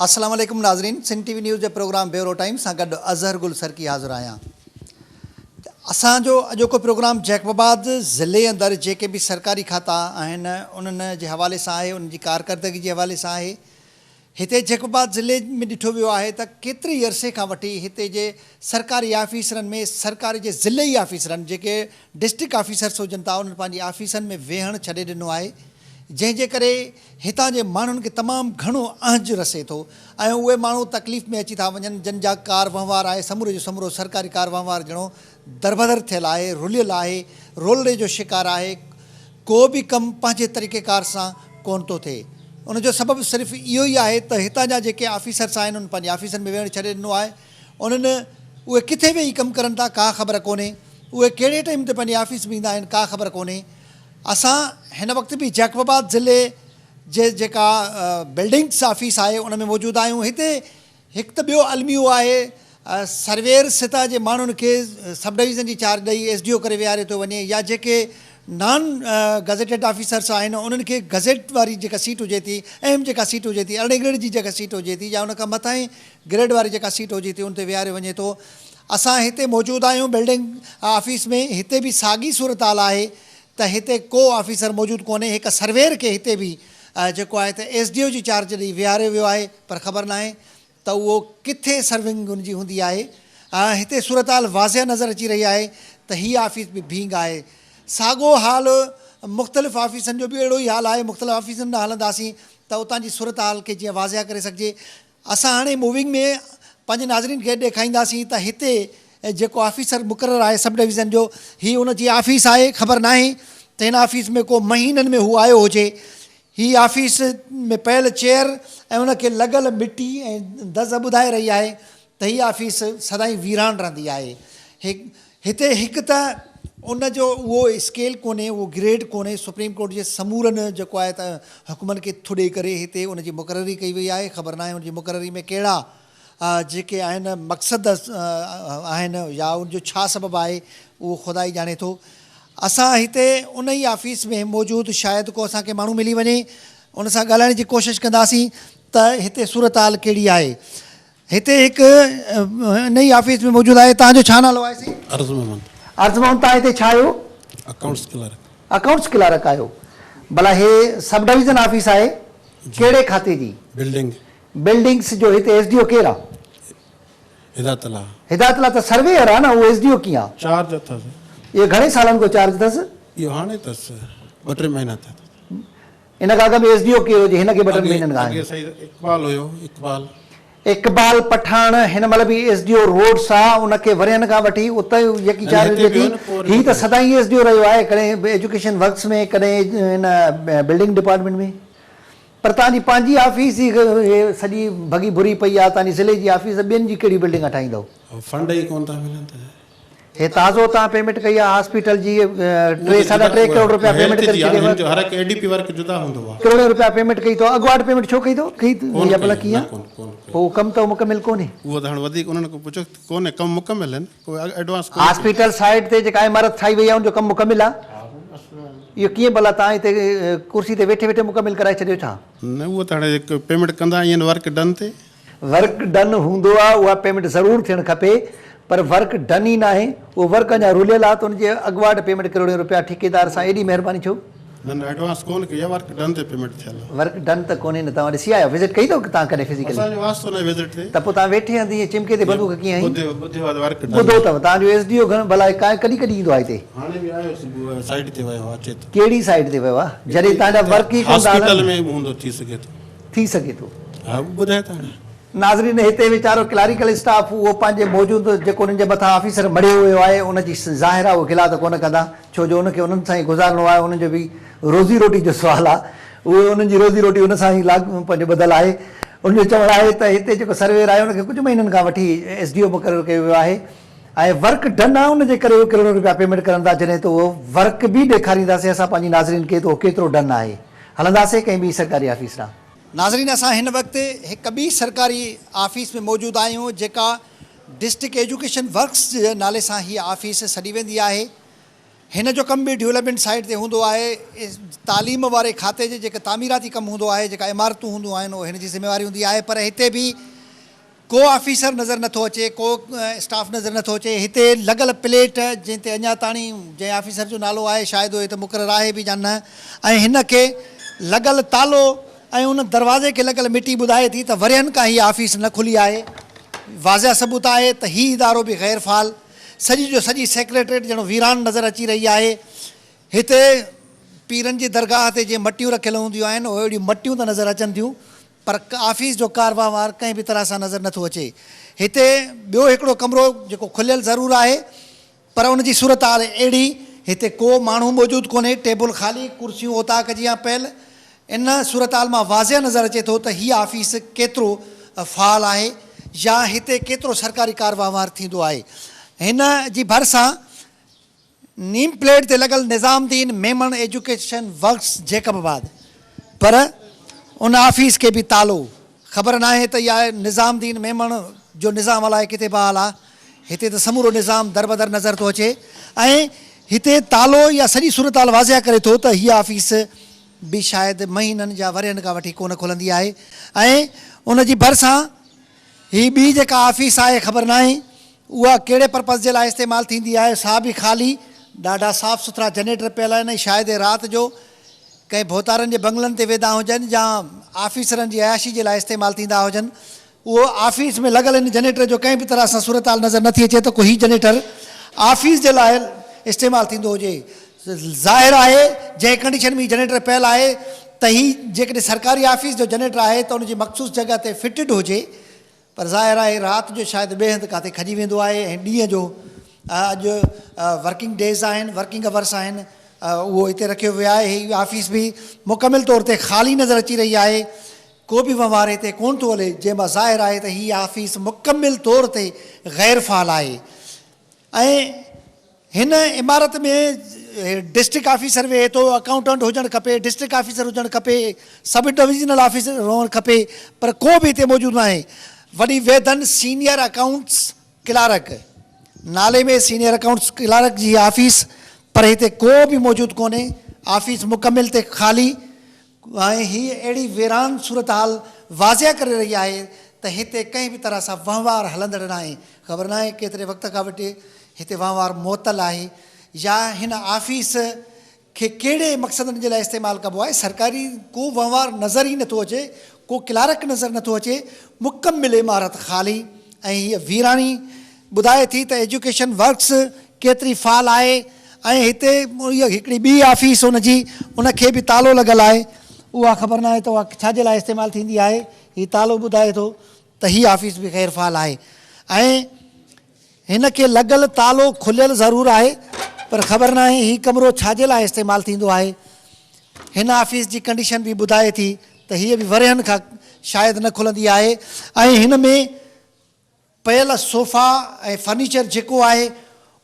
अस्सलाम वालेकुम नाज़रीन, सिंध टीवी न्यूज़ के प्रोग्राम ब्यूरो टाइम सां गॾु अज़हर गुल सरकी हाज़िर आहियां। असांजो अॼोको प्रोग्राम जैकबाबाद ज़िले अंदरि जेके भी सरकारी खाता आहिनि उन्हनि जे हवाले सां आहे, उन्हनि जी कारकर्दगी जे हवाले सां आहे। हिते जैकबाबाद ज़िले में ॾिठो वियो आहे त केतिरे ई अरसे खां वठी हिते जे सरकारी ऑफिसरनि में सरकारी जे ज़िले ऑफिसरनि जेके डिस्ट्रिक्ट ऑफिसर्स हुजनि था उन्हनि पंहिंजी ऑफिसनि में वेहण छॾे ॾिनो आहे, जंहिंजे करे हितां जे माण्हुनि खे तमामु घणो अहज रसे थो ऐं उहे माण्हू तकलीफ़ में अची था वञनि जिन जा कार वहिंवार आहे समूरे जो समूरो सरकारी कार वहिंवार ॼणो दरबदर थियल आहे, रुलियल आहे, रोलड़े जो शिकार आहे। को बि कमु पंहिंजे तरीक़ेकार सां कोन थो थिए। उनजो सबबु सिर्फ़ु इहो ई आहे त हितां जा जेके ऑफिसर्स आहिनि उन्हनि पंहिंजे ऑफिसनि में वेहण छॾे ॾिनो आहे। उन्हनि उहे किथे वेही कमु करनि था का ख़बर कोन्हे, उहे कहिड़े टाइम ते पंहिंजी ऑफिस में ईंदा आहिनि का ख़बर कोन्हे। असां हिन वक़्तु बि जैकबाबाद ज़िले जे जेका बिल्डिंग्स ऑफिस आहे उन में मौजूदु आहियूं। हिते हिकु त ॿियो अलमियो आहे, सर्वेयर सिता जे माण्हुनि खे सब डिवीज़न जी चार्ज ॾेई एसडीओ करे विहारे थो वञे, या जेके नॉन गज़ेटेड ऑफिसर्स आहिनि उन्हनि खे गज़ेट वारी जेका सीट हुजे थी, अहम जेका सीट हुजे थी, अरिड़हें ग्रेड जी जेका सीट हुजे थी, या उन खां मथां ग्रेड वारी जेका सीट हुजे थी उन ते विहारे वञे थो। असां हिते मौजूदु आहियूं बिल्डिंग ऑफिस में। हिते बि साॻी सूरत हाल आहे त हिते को ऑफिसर मौजूदु कोन्हे। हिकु सर्वेयर खे हिते बि जेको आहे त एसडीओ जी चार्ज ॾेई विहारे वियो आहे, पर ख़बर न आहे त उहो किथे सर्विंग उनजी हूंदी आहे। हिते सूरत हाल वाज़िह नज़र अची रही आहे त हीअ ऑफिस बि भींग आहे। साॻियो हाल मुख़्तलिफ़ ऑफिसनि जो बि अहिड़ो ई हाल आहे। मुख़्तलिफ़ ऑफिसनि ॾांहुं हलंदासीं त उतां जी सूरत हाल खे जीअं वाज़िह करे सघिजे। असां हाणे मूविंग में पंहिंजे नाज़रीन खे ॾेखारींदासीं त हिते जेको ऑफिसर मुक़ररु आहे सब डिवीज़न जो, हीअ उनजी ऑफिस आहे। ख़बर न आहे त हिन ऑफिस में को महीननि में हू आयो हुजे। हीअ ऑफिस में पयल चेयर ऐं उनखे लॻल मिटी ऐं दज़ ॿुधाए रही आहे त हीअ ऑफिस सदाईं वीरान रहंदी आहे। हिते हिकु त उनजो उहो स्केल कोन्हे, उहो ग्रेड कोन्हे। सुप्रीम कोर्ट जे समूरनि जेको आहे त हुकुमनि खे थुॾे करे हिते उनजी मुक़ररी कई वई आहे। ख़बर न आहे उनजी मुक़ररी में कहिड़ा जेके आहिनि मक़सद आहिनि या उनजो छा सबबु आहे, उहो ख़ुदा ई ॼाणे थो। असां हिते उन ई ऑफिस में मौजूदु शायदि को असांखे माण्हू मिली वञे, उन सां ॻाल्हाइण जी कोशिशि कंदासीं त हिते सूरत हाल कहिड़ी आहे। हिते हिकु नई ऑफिस में मौजूदु आहे। तव्हांजो छा नालो आहे साईं? अर्ज़ मोहम्मद। अर्ज़ मोहम्मद, तव्हां हिते छा आहियो? Accounts clerk. अकाउंट्स क्लर्क आहियो। भला हे सब डिवीज़न ऑफिस आहे कहिड़े खाते जी? बिल्डिंग्स जो। हिते एसडीओ केरु आहे? हिदायतुल्लाह। हिदायतुल्लाह त सर्वेयर आहे न, उहो एसडीओ कीअं आहे? चार्ज अथसि। इहो घणे सालनि को चार्ज अथसि? इहो हाणे अथसि 2-3 महीना थिया। इन खां अॻु में एसडीओ केरु हुजे? हिनखे 2-3 महीननि खां अॻे सही इक़बाल हुयो। इक़बाल पठान हिन महिल बि एसडीओ रोड्स आहे। उनखे वरियनि खां वठी उते जेकी चार्ज थी, हीअ त सदाईं एसडीओ रहियो आहे, कॾहिं एजुकेशन वर्क्स में, कॾहिं हिन बिल्डिंग डिपार्टमेंट में। पर तव्हांजी पंहिंजी ऑफिस ई सॼी भॻी भुरी पई आहे। तव्हांजी ज़िले जी ऑफिस ॿियनि जी कहिड़ी बिल्डिंग ठाहींदव? फंड ई कोन था मिलनि। हे ताज़ो तव्हां पेमेंट कई आहे हॉस्पिटल जी 3.5 करोड़ रुपया पेमेंट करे छॾियव। हर हिकु एडीपी वर्क जुदा हूंदो आहे। करोड़ रुपया पेमेंट कई अथव। अॻुवाट पेमेंट छो कई अथव? या भला कीअं? पोइ कमु त मुकमिल कोन्हे। उहो त हाणे वधीक उन्हनि खां पुछो कोन्हे, कमु मुकमिल आहिनि, कोई एडवांस। हॉस्पिटल साइड ते जेका इमारत ठाही वई आहे उनजो कमु मुकमिल आहे। इहो कीअं भला तव्हां हिते कुर्सी ते वेठे वेठे मुकमिल कराए छॾियो छा? न, उहो त हाणे पेमेंट कंदा आहिनि वर्क डन ते। वर्क डन हूंदो आहे, उहा पेमेंट ज़रूरु थियणु खपे, पर वर्क डन ई न आहे। उहो वर्क अञा रुलियल आहे त उनजे अॻुवाट पेमेंट करोड़ रुपया ठेकेदार सां एॾी महिरबानी छो? न, एडवांस कोन कई आहे, वर्क डन ते पेमेंट थियल आहे। वर्क डन त कोन्हे न। तव्हां ॾिसी आयो? विज़िट कई अथव तव्हां कॾहिं फिज़िकली? असांजो वास्तो न विज़िट ते। त पोइ तव्हां वेठे हंधि ईअं चिमके ते बंदूक कीअं आई? ॿुधो अथव तव्हांजो एसडीओ भला कॾहिं कॾहिं ईंदो आहे हिते? हाणे बि आयो सुबुह साइड ते वियो आहे, अचे थो। कहिड़ी साइड ते वियो आहे? जॾहिं तव्हांजा वर्क ई हॉस्पिटल में हूंदो थी सघे थो। हा, ॿुधाए त हाणे नाज़रीन, हिते वीचारो क्लैरिकल स्टाफ उहो पंहिंजे मौजूदु जेको उन्हनि जे मथां ऑफिसर मड़ियो वियो आहे उनजी ज़ाहिर आहे उहो गिला त कोन कंदा, छो जो उनखे उन्हनि सां ई गुज़ारिणो आहे। उन्हनि जो बि रोज़ी रोटी जो सुवालु आहे। उहो उन्हनि जी रोज़ी रोटी उन सां ई पंहिंजो ॿधलु आहे। उनजो चवणु आहे त हिते जेको सर्वेयर आहे उनखे कुझु महीननि खां वठी एसडीओ मुक़ररु कयो वियो आहे ऐं वर्क डन आहे। उनजे करे उहे करोड़ रुपया पेमेंट करनि था, जॾहिं त उहो वर्क बि ॾेखारींदासीं असां पंहिंजी नाज़रीन खे त उहो केतिरो डन आहे। हलंदासीं कंहिं ॿी सरकारी ऑफिस ॾांहुं। नाज़रीन, असां हिन वक़्तु हिकु ॿी सरकारी ऑफिस में मौजूदु आहियूं जेका डिस्ट्रिक्ट एजुकेशन वर्क्स जे नाले सां हीअ ऑफिस सॾी वेंदी आहे। हिन जो कम भी डेवलपमेंट साइड ते हूंदो आहे। तालीम वारे खाते जे जेके तामीराती कमु हूंदो आहे, जेका इमारतूं हूंदियूं आहिनि, उहो हिन जी ज़िम्मेवारी हूंदी आहे। पर हिते बि को ऑफिसर नज़र नथो अचे, को स्टाफ नज़र नथो अचे। हिते लॻल प्लेट जंहिं ते अञा ताणी जंहिं ऑफिसर जो नालो आहे शायदि उहो हिते मुक़ररु आहे बि या न, ऐं हिन खे लॻल तालो ऐं उन दरवाज़े खे लॻल मिटी ॿुधाए थी त वरियनि खां हीअ ऑफिस न खुली आहे। वाज़िह सबूत आहे त हीउ इदारो बि ग़ैर फ़ाल, सॼी जो सॼी सेक्रेटरेट ॼणो वीरान नज़र अची रही आहे। हिते पीरनि जी दरगाह ते जीअं मटियूं रखियल हूंदियूं आहिनि, उहे अहिड़ियूं मटियूं त नज़र अचनि थियूं, पर ऑफिस जो कारवार कंहिं बि तरह सां नज़र नथो अचे। हिते ॿियो हिकिड़ो कमिरो जेको खुलियल ज़रूरु आहे, पर उन जी सूरत हाल अहिड़ी, हिते को माण्हू मौजूदु कोन्हे, टेबल ख़ाली, कुर्सियूं ओताक जी पियल। इन सूरत हाल मां वाज़िह नज़र अचे थो त हीअ ऑफिस केतिरो फ़ाल आहे या हिते केतिरो सरकारी कारवार थींदो आहे। हिन जी भरिसां नीम प्लेट ते लॻल निज़ामुद्दीन मेमन एजुकेशन वर्क्स जैकबाबाद, पर उन ऑफिस खे बि तालो। ख़बर न आहे त इहा निज़ामुद्दीन मेमन जो निज़ाम अलाए किथे बहाल आहे। हिते त समूरो निज़ाम दरबदर नज़र थो अचे, ऐं हिते तालो या सॼी सूरत हाल वाज़िह करे थो त हीअ ऑफिस बि शायदि महीननि या वरियनि खां वठी कोन खुलंदी आहे। ऐं उन जी भरिसां हीअ ॿी जेका ऑफिस आहे, ख़बर न आहे उहा कहिड़े पर्पज़ जे लाइ इस्तेमालु थींदी आहे। सा बि ख़ाली, ॾाढा साफ़ सुथरा जनरेटर पियल आहिनि। शायदि राति जो कंहिं भोतारनि जे बंगलनि ते वेंदा हुजनि या ऑफिसरनि जी अयाशी जे लाइ इस्तेमालु थींदा हुजनि। उहो ऑफिस में लॻल इन जनरेटर जो कंहिं बि तरह सां सूरत हाल नज़र नथी अचे त को हीउ जनरेटर ऑफिस जे लाइ इस्तेमालु थींदो हुजे। ज़ाहिर आहे जंहिं कंडीशन में जनरेटर पियल आहे त हीउ जेकॾहिं सरकारी ऑफिस जो जनरेटर आहे त उनजी मख़सूस जॻह ते फिटेड हुजे, पर ज़ाहिर आहे राति जो शायदि ॿिए हंधि किथे खजी वेंदो आहे। ऐं ॾींहं जो अॼु वर्किंग डेज़ आहिनि, वर्किंग अवर्स आहिनि, उहो हिते रखियो वियो आहे। हीअ ऑफिस बि मुकमिल तौर ते ख़ाली नज़र अची रही आहे, को बि वहिंवार हिते कोन थो हले, जंहिंमां ज़ाहिर आहे त हीअ ऑफिस मुकमिल तौर ते ग़ैर फ़ाल आहे। ऐं हिन इमारत में डिस्ट्रिक्ट ऑफिसर वेहे थो, अकाउंटेंट हुजणु खपे, डिस्ट्रिक्ट ऑफिसर हुजणु खपे, सब डिविजनल ऑफिसर हुअणु खपे, पर को बि हिते मौजूदु न आहे। वॾी वेदन सीनियर अकाउंट्स क्लार्क नाले में सीनियर अकाउंट्स क्लार्क जी ऑफिस, पर हिते को बि मौजूदु कोन्हे। ऑफिस मुकमिल ते ख़ाली, ऐं हीअ अहिड़ी वीरान सूरत हाल वाज़िह करे रही आहे त हिते कंहिं बि तरह सां वहिंवार हलंदड़ न आहे। ख़बर न आहे केतिरे वक़्त खां वठी हिते वहिंवार मुअतल आहे या हिन ऑफिस खे कहिड़े मक़सदनि जे लाइ इस्तेमालु कबो आहे। सरकारी को वहिंवार नज़र ई नथो अचे, को क्लार्क नज़र नथो अचे, मुकमिल इमारत ख़ाली। ऐं हीअ वीरानी ॿुधाए थी त एजुकेशन वर्क्स केतिरी फ़ाल आहे। ऐं हिते इहा हिकिड़ी ॿी ऑफिस हुनजी, उनखे बि तालो लॻल आहे, उहा ख़बर न आहे त उहा छाजे लाइ इस्तेमालु थींदी आहे। हीउ तालो ॿुधाए थो त हीअ ऑफिस बि ग़ैर फ़ाल आहे। ऐं हिन खे लॻल तालो खुलियल ज़रूरु आहे, पर ख़बर न आहे हीउ कमिरो छाजे लाइ इस्तेमालु थींदो आहे। हिन ऑफिस जी कंडीशन बि ॿुधाए थी त हीअ बि वरियनि खां शायदि न खुलंदी आहे। ऐं हिन में पियल सोफ़ा ऐं फर्नीचर जेको आहे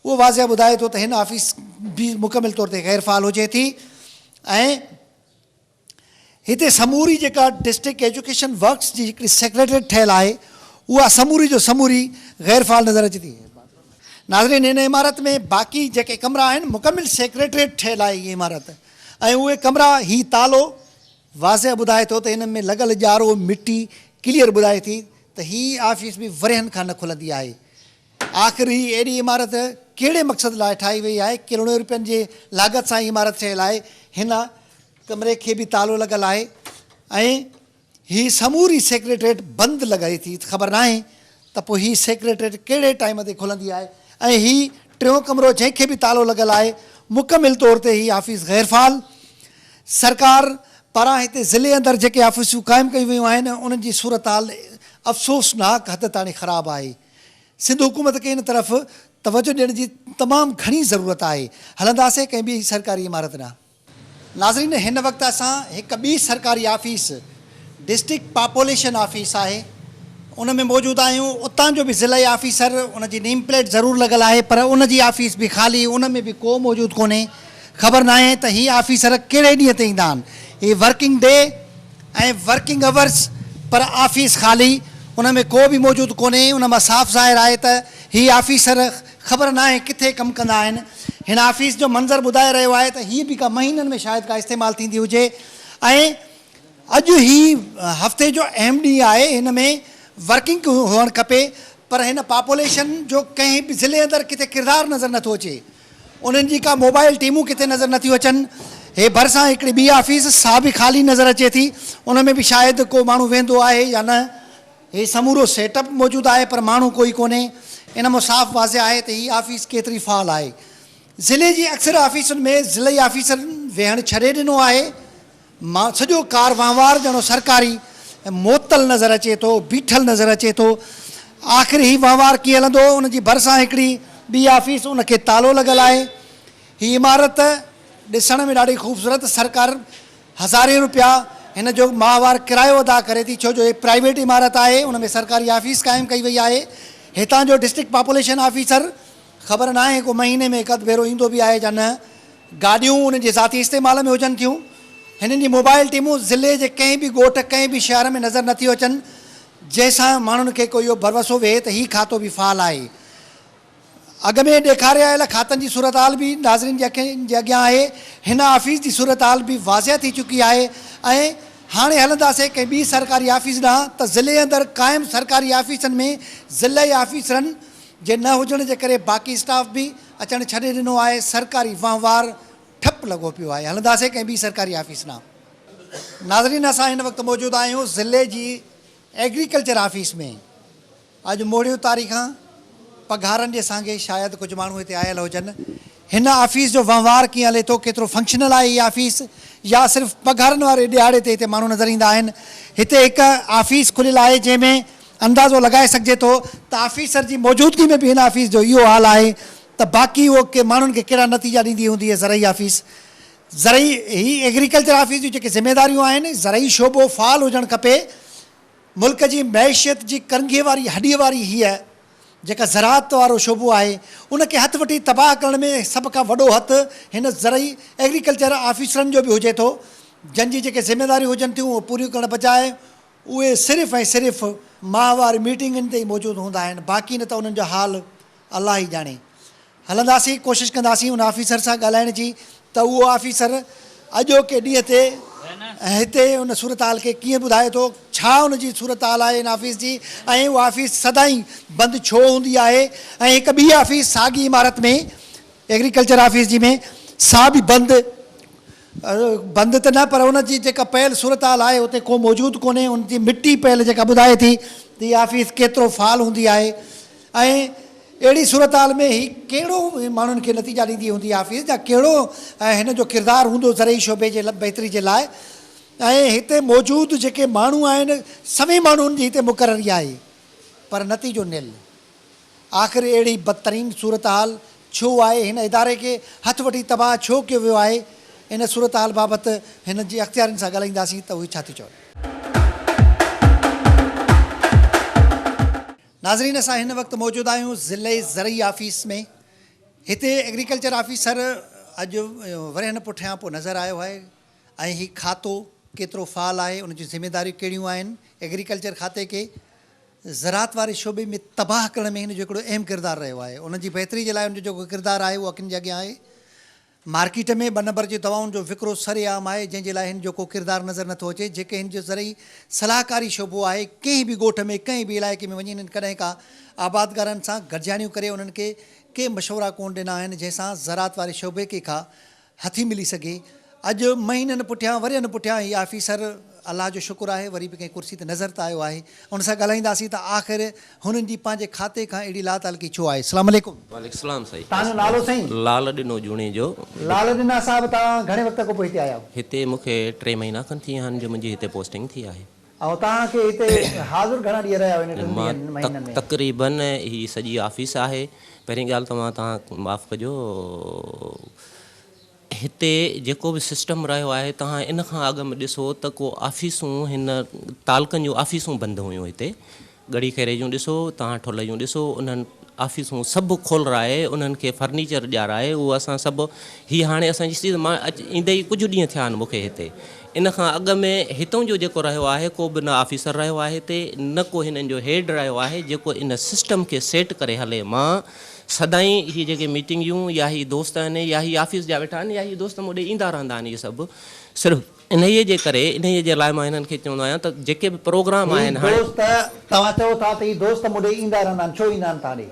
उहो वाज़िह ॿुधाए थो त हिन ऑफिस बि मुकमिल तौर ते ग़ैर फ़ाल हुजे थी। ऐं हिते समूरी जेका डिस्ट्रिक्ट एजुकेशन वर्क्स जी हिकिड़ी सेक्रेटरेट ठहियलु आहे, उहा समूरी जो समूरी ग़ैर फ़ाल नज़र अचे थी। नाज़रीन, हिन इमारत में बाक़ी जेके कमरा आहिनि, मुकमिल सेक्रेटरेट ठहियलु आहे हीअ इमारत, ऐं उहे कमरा हीउ तालो वाज़िह ॿुधाए थो त हिन में लॻल ॼारो मिटी क्लियर ॿुधाए थी त हीअ ऑफिस बि वरियनि खां न खुलंदी आहे। आख़िर ही अहिड़ी इमारत कहिड़े मक़सद लाइ ठाही वई आहे, किरोड़े रुपयनि जे लाॻत सां इमारत ठहियलु आहे। हिन कमरे खे बि तालो लॻल आहे ऐं हीअ समूरी सेक्रेटरेट बंदि लॻाई थी। ख़बर न आहे त पोइ हीअ सेक्रेटरेट कहिड़े टाइम ते खुलंदी आहे। ऐं हीअ टियों कमिरो जंहिंखे बि तालो लॻल आहे, मुकमिल तौर ते हीअ ऑफिस ग़ैर फ़ाल। सरकार पारां हिते ज़िले अंदरि जेके ऑफिसूं क़ाइमु कयूं वियूं आहिनि, उन्हनि जी सूरत हाल अफ़सोसनाक हद ताईं ख़राबु आहे। सिंध हुकूमत खे इन तरफ़ तवजो ॾियण जी तमामु घणी ज़रूरत आहे। हलंदासीं कंहिं ॿी सरकारी इमारत ॾांहुं। नाज़रीन, हिन वक़्तु असां हिकु ॿी सरकारी ऑफिस डिस्ट्रिक्ट पॉपुलेशन ऑफिस आहे, उन में मौजूदु आहियूं। उतां जो बि ज़िले ऑफिसर, उनजी नेम प्लेट ज़रूरु लॻल आहे, पर उनजी ऑफिस बि ख़ाली, उन में बि को मौजूदु कोन्हे। ख़बर न आहे त हीअ ऑफिसर कहिड़े ॾींहं ते ईंदा आहिनि। हीअ वर्किंग डे ऐं वर्किंग अवर्स, पर ऑफिस ख़ाली, उन में को बि मौजूदु कोन्हे। उन मां साफ़ ज़ाहिर आहे त हीअ ऑफिसर ख़बर न आहे किथे कमु कंदा आहिनि। हिन ऑफिस जो मंज़र ॿुधाए रहियो आहे त हीअ बि का महीननि में शायदि का इस्तेमालु थींदी हुजे। ऐं अॼु ही हफ़्ते जो अहम ॾींहुं आहे, हिन में वर्किंग हुअणु खपे, पर हिन पॉपुलेशन जो कंहिं बि ज़िले अंदरि किथे किरदारु नज़र नथो अचे। उन्हनि जी का मोबाइल टीमूं किथे नज़र नथियूं अचनि। हे भरिसां हिकिड़ी ॿी ऑफिस सा बि ख़ाली नज़र अचे थी, उन में बि शायदि को माण्हू वेंदो आहे या न। हे समूरो सेटअप मौजूदु आहे पर माण्हू कोई कोन्हे। इन मां साफ़ वाज़े आहे त हीअ ऑफिस केतिरी फ़ाल आहे। ज़िले जी अक्सर ऑफिसुनि में ज़िले ऑफिसर वेहणु छॾे ॾिनो आहे। मां सॼो कार वहिंवार ॼणो सरकारी मुअत्तल नज़र अचे थो, बीठल नज़र अचे थो। आख़िर ही वहिंवार कीअं हलंदो? उन जी भरिसां हिकिड़ी ॿी ऑफिस, उनखे तालो लॻल आहे। हीअ इमारत ॾिसण में ॾाढी ख़ूबसूरत, सरकार हज़ारे रुपया हिन जो माहवार किरायो अदा करे थी, छो जो हे प्राइवेट इमारत आहे, उन में सरकारी ऑफिस क़ाइमु कई वई आहे। हितां जो डिस्ट्रिक्ट पॉपुलेशन ऑफिसर ख़बर न आहे को महीने में हिकु अधु भेरो ईंदो बि आहे या न। गाॾियूं उन जे ज़ाती इस्तेमाल में हुजनि थियूं। हिननि जी मोबाइल टीमूं ज़िले जे कंहिं बि ॻोठ कंहिं बि शहर में नज़र नथियूं अचनि, जंहिंसां माण्हुनि खे कोई इहो भरवसो वेहे त हीउ खातो बि फ़ाल आहे। अॻ में ॾेखारे आयल खातनि जी सूरत हाल बि नाज़रीन जे अखियुनि जे अॻियां आहे। हिन ऑफिस जी सूरत हाल बि वाज़िह थी चुकी आहे। ऐं हाणे हलंदासीं कंहिं ॿी सरकारी ऑफिस ॾांहुं त ज़िले अंदरि क़ाइमु सरकारी ऑफिसनि में ज़िले ऑफिसरनि जे न हुजण जे करे बाक़ी स्टाफ बि अचणु छॾे ॾिनो आहे। सरकारी वहिंवार ठप लॻो पियो आहे। हलंदासीं कंहिं ॿी सरकारी ऑफिस ॾांहुं। नाज़रीन, असां हिन वक़्तु मौजूदु आहियूं ज़िले जी एग्रीकल्चर ऑफिस में। अॼु मोड़ियूं तारीख़ां पघारनि जे सांगे शायदि कुझु माण्हू हिते आयल हुजनि। हिन ऑफिस जो वहिंवार कीअं हले थो, केतिरो फंक्शनल आहे हीअ ऑफिस, या सिर्फ़ु पघारनि वारे ॾियारे ते हिते माण्हू नज़र ईंदा आहिनि। हिते हिकु ऑफिस खुलियल आहे जंहिंमें अंदाज़ो लॻाए सघिजे थो त ऑफिसर जी मौजूदगी में बि हिन ऑफिस जो इहो हाल आहे त बाक़ी उहो के माण्हुनि खे कहिड़ा नतीजा ॾींदी हूंदी आहे ज़रई ऑफिस। ज़रई ही एग्रीकल्चर ऑफिस जूं जेके ज़िमेदारियूं आहिनि, ज़रई शोबो फ़ाल हुजणु खपे। मुल्क जी मैशियत जी करंगीअ वारी हॾीअ वारी हीअ जेका ज़राअत वारो शोबो आहे, उनखे हथु वठी तबाह करण में सभ खां वॾो हथु हिन ज़रई एग्रीकल्चर ऑफिसरनि जो बि हुजे थो, जंहिंजी जेके ज़िमेदारियूं हुजनि थियूं उहे पूरियूं करण बजाए उहे सिर्फ़ु ऐं सिर्फ़ु माहवार मीटिंगुनि ते ई मौजूदु हूंदा आहिनि। बाक़ी न त उन्हनि जो हाल अलाह ई ॼाणे। हलंदासीं, कोशिशि कंदासीं उन ऑफिसर सां ॻाल्हाइण जी त उहो ऑफिसर अॼोके ॾींहं ते हिते उन सूरत हाल खे कीअं ॿुधाए थो, छा उनजी सूरत हाल आहे हिन ऑफिस जी, ऐं उहा ऑफिस सदाईं बंदि छो हूंदी आहे। ऐं हिकु ॿी ऑफिस साॻी इमारत में एग्रीकल्चर ऑफिस जी में सा बि बंदि त न, पर उनजी जेका पयल सूरत हाल आहे उते को मौजूदु कोन्हे। उनजी मिटी पयल जेका ॿुधाए थी त हीअ ऑफिस केतिरो फ़ाल हूंदी आहे। ऐं अहिड़ी सूरत हाल में ही कहिड़ो माण्हुनि खे नतीजा ॾींदी हूंदी ऑफिस, या कहिड़ो हिन जो किरदारु हूंदो ज़रई शोबे जे बहितरी जे लाइ। ऐं हिते मौजूदु जेके माण्हू आहिनि, सभई माण्हुनि जी हिते मुक़ररी आहे, पर नतीजो निल। आख़िर अहिड़ी बदतरीन सूरत हाल छो आहे? हिन इदारे खे हथु वठी तबाह छो कयो वियो आहे? इन सूरत हाल बाबति हिन जी अख़्तियारनि सां ॻाल्हाईंदासीं त उहे छा थी चवनि। नाज़रीन, असां हिन वक़्तु मौजूदु आहियूं ज़िले ज़रई ऑफिस में। हिते एग्रीकल्चर ऑफिसर अॼु वरियनि पुठियां पोइ नज़र आयो आहे। ऐं हीउ खातो केतिरो फ़ाल आहे, उन जूं ज़िमेदारियूं कहिड़ियूं आहिनि। एग्रीकल्चर खाते खे ज़राअत वारे शोबे में तबाह करण में हिन जो हिकिड़ो अहम किरदारु रहियो आहे। उन जी बहितरी जे लाइ उन जो जेको किरदारु आहे उहो अखियुनि जे अॻियां आहे। मार्केट में 2 नंबर जी दवाउनि जो विकिरो सरेआम आहे, जंहिंजे लाइ हिन जो को किरदारु नज़र नथो अचे। जेके हिन जो ज़रई सलाहकारी शोबो आहे, कंहिं बि ॻोठ में कंहिं बि इलाइक़े में वञी हिननि कॾहिं का आबादगारनि सां गॾिजाणियूं करे उन्हनि खे के मशवरा कोन ॾिना आहिनि जंहिंसां ज़राअत वारे शोबे खे खां हथी मिली सघे। अॼु महीननि पुठियां वरियनि पुठियां हीअ ऑफिसर अलाह जो शुक्र आहे वरी बि कंहिं कुर्सी ते नज़र त आयो आहे। उन सां ॻाल्हाईंदासीं त आख़िर हुननि जी पंहिंजे खाते खां अहिड़ी लातालगी छो आहे। अस्सलाम वालेकुम। वालेकुम सलाम साईं। तव्हांजो नालो साईं? लाल ॾिनो जूणे जो। लाल ॾिना साहब, तव्हां घणे वक़्त खां पोइ हिते आया आहियो? हिते मूंखे 3 महीना खनि थी विया आहिनि जो मुंहिंजी हिते पोस्टिंग थी आहे। ऐं तव्हांखे हिते हाज़ुर घणा ॾींहं रहिया आहियो हिन महीननि में? तक़रीबन ही सॼी ऑफिस आहे। पहिरीं ॻाल्हि तव्हां माफ़ु कजो, हिते जेको बि सिस्टम रहियो आहे, तव्हां इन खां अॻु में ॾिसो त को ऑफिसूं हिन तालकनि जूं ऑफिसूं बंदि हुयूं। हिते गड़ी खेरे जूं ॾिसो, तव्हां ठुल जूं ॾिसो, उन्हनि ऑफिसूं सभु खोलराए उन्हनि खे फर्नीचर ॾियाराए उहो असां सभु हीअ हाणे असांजी स्थिति मां ईंदे ई कुझु ॾींहं थिया आहिनि मूंखे हिते। इन खां अॻु में हितां जो जेको रहियो आहे को बि न ऑफिसर रहियो आहे हिते, न को हिननि जो हेड रहियो आहे जेको इन सिस्टम खे सेट करे हले। मां सदाईं ही जेके मीटिंगियूं या ही दोस्त आहिनि या ही ऑफिस जा वेठा आहिनि या ही दोस्त मूं ॾे ईंदा रहंदा आहिनि इहे सभु सिर्फ़ु इन्हीअ जे करे इन्हीअ जे लाइ मां हिननि खे चवंदो आहियां त जेके बि प्रोग्राम आहिनि हाणे दोस्त तव्हां चओ था त ही दोस्त मूं ॾे ईंदा रहंदा आहिनि, छो ईंदा आहिनि तव्हां ॾे?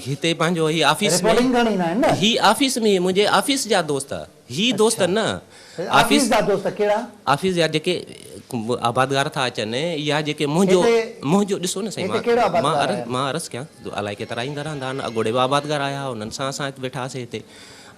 हिते पंहिंजो ही ऑफिस रिपोर्टिंग करण ईंदा आहिनि न? ही ऑफिस में मुंहिंजे ऑफिस जा दोस्त ही दोस्त न ऑफिस जा दोस्त कहिड़ा? ऑफिस जा जेके आबादगार था अचनि या जेके मुंहिंजो ॾिसो न साईं मां अर्ज़ु कयां अलाए केतिरा ईंदा रहंदा आहिनि अॻोड़े बि आबादगार आया उन्हनि सां असां वेठासीं हिते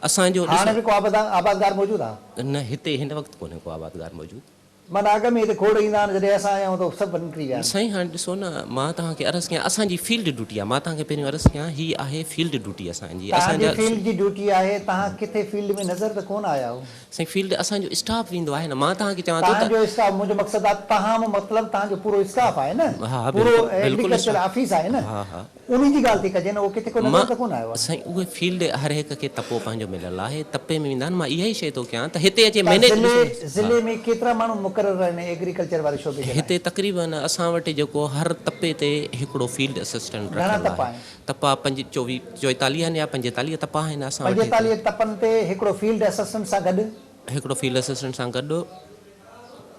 असांजो हाणे बि को आबादगार मौजूदु आहे? न हिते हिन वक़्तु कोन्हे को आबादगार मौजूदु माना अॻ में हिते खोड़ ईंदा आहिनि जॾहिं असां आया आहियूं त सभु निकिरी विया आहिनि। साईं हाणे ॾिसो न मां तव्हांखे अर्ज़ु कयां असांजी फील्ड ड्यूटी आहे मां तव्हांखे पहिरियों अर्ज़ु कयां ही आहे फील्ड ड्यूटी असांजी फील्ड जी ड्यूटी आहे तव्हां किथे फील्ड में नज़र त कोन आया हो? साईं फील्ड असांजो स्टाफ वेंदो आहे न मां तव्हांखे चवां थो तव्हांजो स्टाफ मुंहिंजो मक़सदु आहे तव्हां मतिलबु तव्हांजो पूरो स्टाफ आहे न? हा पूरो बिल्कुलु एग्रीकल्चर ऑफिस आहे न? हा हा उन्ही जी ॻाल्हि थी कजे न, उहो किथे को नज़र त कोन आयो आहे? साईं उहे फील्ड हर हिक खे तपो पंहिंजो मिलियल आहे तपे में वेंदा आहिनि मां इहा ई शइ थो कयां त हिते अचे मैनेज ज़िले में केतिरा माण्हू मुक़ररु आहिनि एग्रीकल्चर वारे शोबे जे? हिते तक़रीबन असां वटि जेको हर तपे ते हिकिड़ो फील्ड असिस्टेंट रखियल आहे तपा 44 या 45 तपा आहिनि असां वटि 45 तपनि ते हिकिड़ो फील्ड असिस्टेंट सां गॾु हिकिड़ो फील्ड असिस्टेंट सां गॾु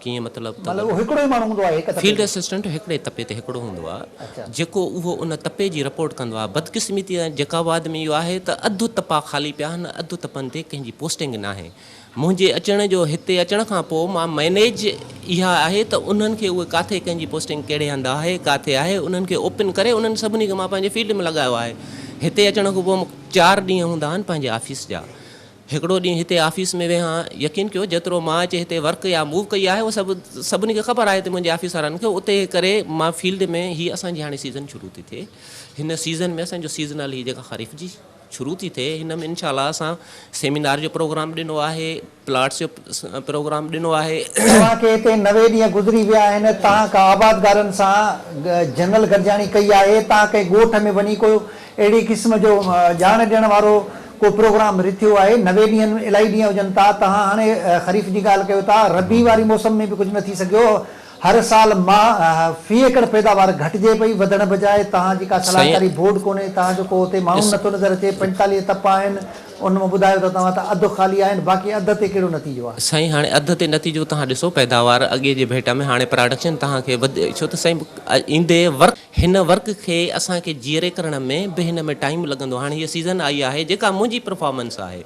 कीअं मतिलबु मतिलबु हिकिड़ो ई माण्हू हूंदो आहे हिकु फील्ड असिस्टेंट हिकिड़े तपे ते हिकिड़ो हूंदो आहे जेको उहो उन तपे जी रिपोर्ट कंदो आहे बदकिस्मती जेकाबाद में इहो आहे त अधु तपा ख़ाली पिया आहिनि अधु तपनि ते कंहिंजी पोस्टिंग न आहे मुंहिंजे अचण जो हिते अचण खां पोइ मां मैनेज इहा आहे त उन्हनि खे उहे किथे कंहिंजी पोस्टिंग कहिड़े हंधि आहे किथे आहे उन्हनि खे ओपन करे उन्हनि सभिनी खे मां पंहिंजे फील्ड में लॻायो आहे हिते अचण खां पोइ 4 ॾींहं हूंदा आहिनि पंहिंजे ऑफिस जा हिकिड़ो ॾींहुं हिते ऑफिस में वेहा यकीन कयो जेतिरो मां अचे हिते वर्क या मूव कई आहे उहो सभिनी खे ख़बर आहे हिते मुंहिंजे ऑफिस वारनि खे उते करे मां फील्ड में हीअ असांजी हाणे सीज़न शुरू थी थिए हिन सीज़न में असांजो सीज़नल ही जेका ख़रीफ़ जी शुरू थी थिए हिन में इनशाला असां सेमिनार जो प्रोग्राम ॾिनो आहे प्लाट्स जो प्रोग्राम ॾिनो आहे तव्हांखे हिते 90 ॾींहं गुज़री विया आहिनि तव्हां का आबादगारनि सां जनरल गॾिजाणी कई आहे तव्हां कंहिं ॻोठ में वञी को अहिड़ी क़िस्म जो ॼाण ॾियण वारो को प्रोग्राम रिथियो आहे 90 ॾींहंनि इलाही ॾींहं हुजनि था तव्हां हाणे ख़रीफ़ जी ॻाल्हि कयो था रबी वारी मौसम में बि कुझु न थी सघियो हर साल मां फी एकड़ पैदावार घटिजे पई वधण बजाए तव्हांजी का सलाहकारी बोर्ड कोन्हे तव्हांजो को हुते माण्हू नथो नज़र अचे 45 तपा आहिनि उन में ॿुधायो त तव्हां त अधु ख़ाली आहिनि बाक़ी अधु ते कहिड़ो नतीजो आहे? साईं हाणे अधु ते नतीजो तव्हां ॾिसो पैदावार अॻे जे भेट में हाणे प्रोडक्शन तव्हांखे छो त साईं ईंदे वर्क हिन वर्क खे असांखे जीअरे करण में बि हिन में टाइम लॻंदो हाणे हीअ सीज़न आई आहे जेका मुंहिंजी परफॉर्मेंस आहे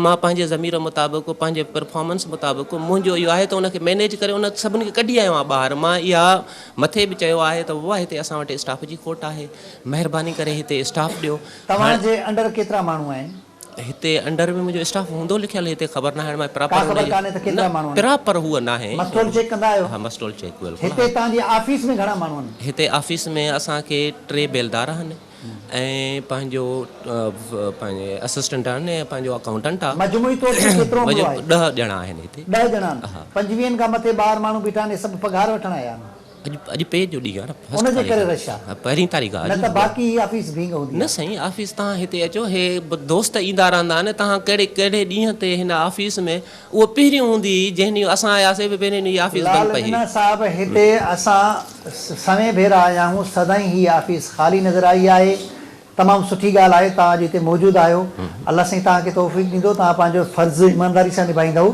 मां पंहिंजे ज़मीर मुताबिक़ पंहिंजे परफॉर्मेंस मुताबिक़ मुंहिंजो इहो आहे त उनखे मैनेज करे उन सभिनी खे कढी आयो आहियां ॿाहिरि मां इहा मथे बि चयो आहे त उहा हिते असां वटि स्टाफ जी खोट आहे महिरबानी करे हिते स्टाफ ॾियो तव्हांजे अंडर केतिरा माण्हू आहिनि? हिते अंडर में मुंहिंजो स्टाफ हूंदो लिखियल हिते ख़बर न आहे मां प्रॉपर हूअ न आहे मस्टोल चेक कंदा आहियो? हा मस्टोल चेक हिते तव्हांजी ऑफिस में घणा माण्हू आहिनि? हिते ऑफिस में असांखे 3 बेलदार आहिनि ऐं पंहिंजो पंहिंजे असिस्टेंट आहिनि ऐं पंहिंजो अकाउंटेंट आहे मजमूई तौर ते केतिरो हूंदो आहे? 10 ॼणा आहिनि हिते 10 ॼणा 25 खां मथे ॿार माण्हू बीठा आहिनि सभु पघार वठण आया आहिनि अॼु पे जो ॾींहुं आहे न उनजे करे रश आहे पहिरीं तारीख़ आहे न त बाक़ी ऑफिस भींग हूंदी न साईं ऑफिस तव्हां हिते अचो हे दोस्त ईंदा रहंदा आहिनि तव्हां कहिड़े ॾींहं ते हिन ऑफिस में उहो पहिरियों हूंदी जंहिं ॾींहुं असां आयासीं पहिरियों ॾींहुं ऑफिस बंदि पई साहिब हिते असां समय भेरा आया आहियूं सदाईं ही ऑफिस ख़ाली नज़र आई आहे तमामु सुठी ॻाल्हि आहे तव्हां अॼु हिते मौजूदु आहियो अलाह साईं तव्हांखे तौफ़ीक़ ॾींदो तव्हां पंहिंजो फ़र्ज़ु ईमानदारी सां निभाईंदव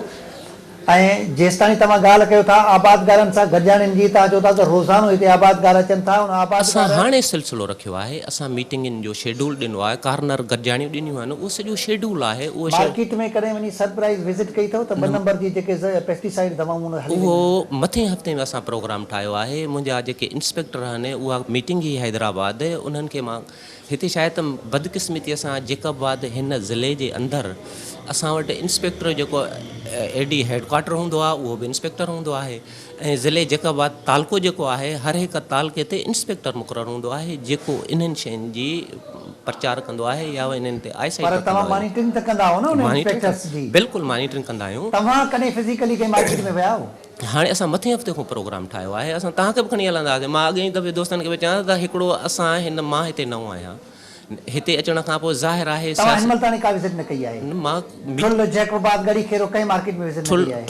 ऐं जेसिताईं तव्हां ॻाल्हि कयो था आबादगारनि सां गॾिजाणियुनि जी तव्हां चओ था त रोज़ानो हिते आबादगार अचनि था असां हाणे सिलसिलो रखियो आहे असां मीटिंगुनि जो शेड्यूल ॾिनो आहे कार्नर गॾिजाणियूं ॾिनियूं आहिनि उहो सॼो शेड्यूल आहे उहो मार्केट में कॾहिं वञी सरप्राइज़ विज़िट कई अथव त 2 नंबर जी जेके पेस्टिसाइड दवाऊं उहो मथे हफ़्ते में असां प्रोग्राम ठाहियो आहे मुंहिंजा जेके इंस्पेक्टर आहिनि उहा मीटिंग ई हैदराबाद उन्हनि खे मां हिते शायदि बदकिस्मतीअ सां जेकाबाद हिन ज़िले जे अंदरि असां वटि इंस्पेक्टर जेको एडी हेडक्वाटर हूंदो आहे उहो बि इंस्पेक्टर हूंदो आहे ऐं ज़िले जेकाबाद तालको जेको आहे हर हिकु तालके ते इंस्पेक्टर मुक़ररु हूंदो आहे जेको इन्हनि शयुनि जी प्रचार कंदो आहे या इन्हनि ते बिल्कुलु मॉनिटरिंग कंदा आहियूं हाणे असां मथे हफ़्ते खां प्रोग्राम ठाहियो आहे असां तव्हांखे बि खणी हलंदासीं मां अॻे दफ़े दोस्तनि खे बि चवां त हिकिड़ो असां मां हिते नओं आहियां हिते अचण खां पोइ ज़ाहिर आहे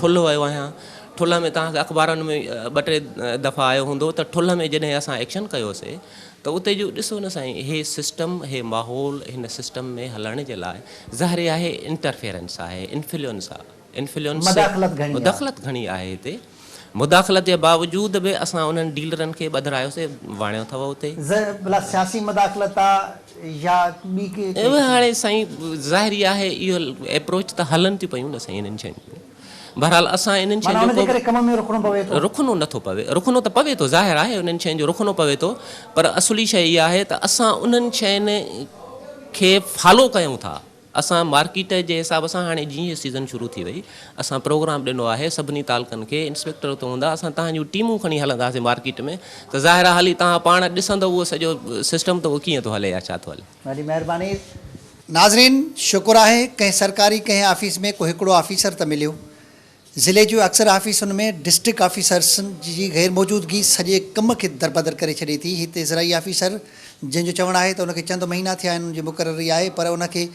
ठुल वियो आहियां ठुल्ह में तव्हांखे अख़बारनि में 2-3 दफ़ा आयो हूंदो त ठुल्ह में जॾहिं असां एक्शन कयोसीं त उते जो ॾिसो न साईं, हे सिस्टम, हे माहौल हिन सिस्टम में हलण जे लाइ ज़ाहिर आहे इंटरफेरेंस आहे, इन्फ्लुएंस आहे, इन्फ्लुएंस मुदाख़लत घणी आहे हिते। मुदाख़लत जे बावजूद बि असां उन्हनि डीलरनि खे ॿधायोसीं, वाणियो अथव उते भला सियासी मुदाख़लत आहे या ॿी के हाणे साईं ज़ाहिरी आहे इहो एप्रोच त हलनि थियूं पयूं न साईं इन्हनि शयुनि। बहरहाल असां इन्हनि शयुनि जो रुखनो नथो पवे, रुखनो त पवे थो, ज़ाहिर आहे उन्हनि शयुनि जो रुखनो पवे थो, पर असुली शइ इहा आहे त असां उन्हनि शयुनि खे फॉलो कयूं था। असां मार्केट जे हिसाब सां हाणे जीअं सीज़न शुरू थी वई, असां प्रोग्राम ॾिनो आहे सभिनी तालुकनि खे, इंस्पेक्टर हुते हूंदा, असां तव्हांजूं टीमूं खणी हलंदासीं मार्केट में, त ज़ाहिर आहे हाली तव्हां पाण ॾिसंदव उहो सॼो सिस्टम त उहो कीअं थो हले या छा थो हले। ॾाढी महिरबानी। नाज़रीन, शुक्र आहे कंहिं सरकारी कंहिं ऑफिस में को हिकिड़ो ऑफिसर त मिलियो। ज़िले जूं अक्सर ऑफिसुनि में डिस्ट्रिक्ट ऑफिसर्सनि जी गैर मौजूदगी सॼे कम खे दरबदर करे छॾे थी। हिते ज़राई ऑफिसर जंहिंजो चवणु आहे त उनखे चंद महीना थिया आहिनि, उनजी मुक़ररी आहे, पर उनखे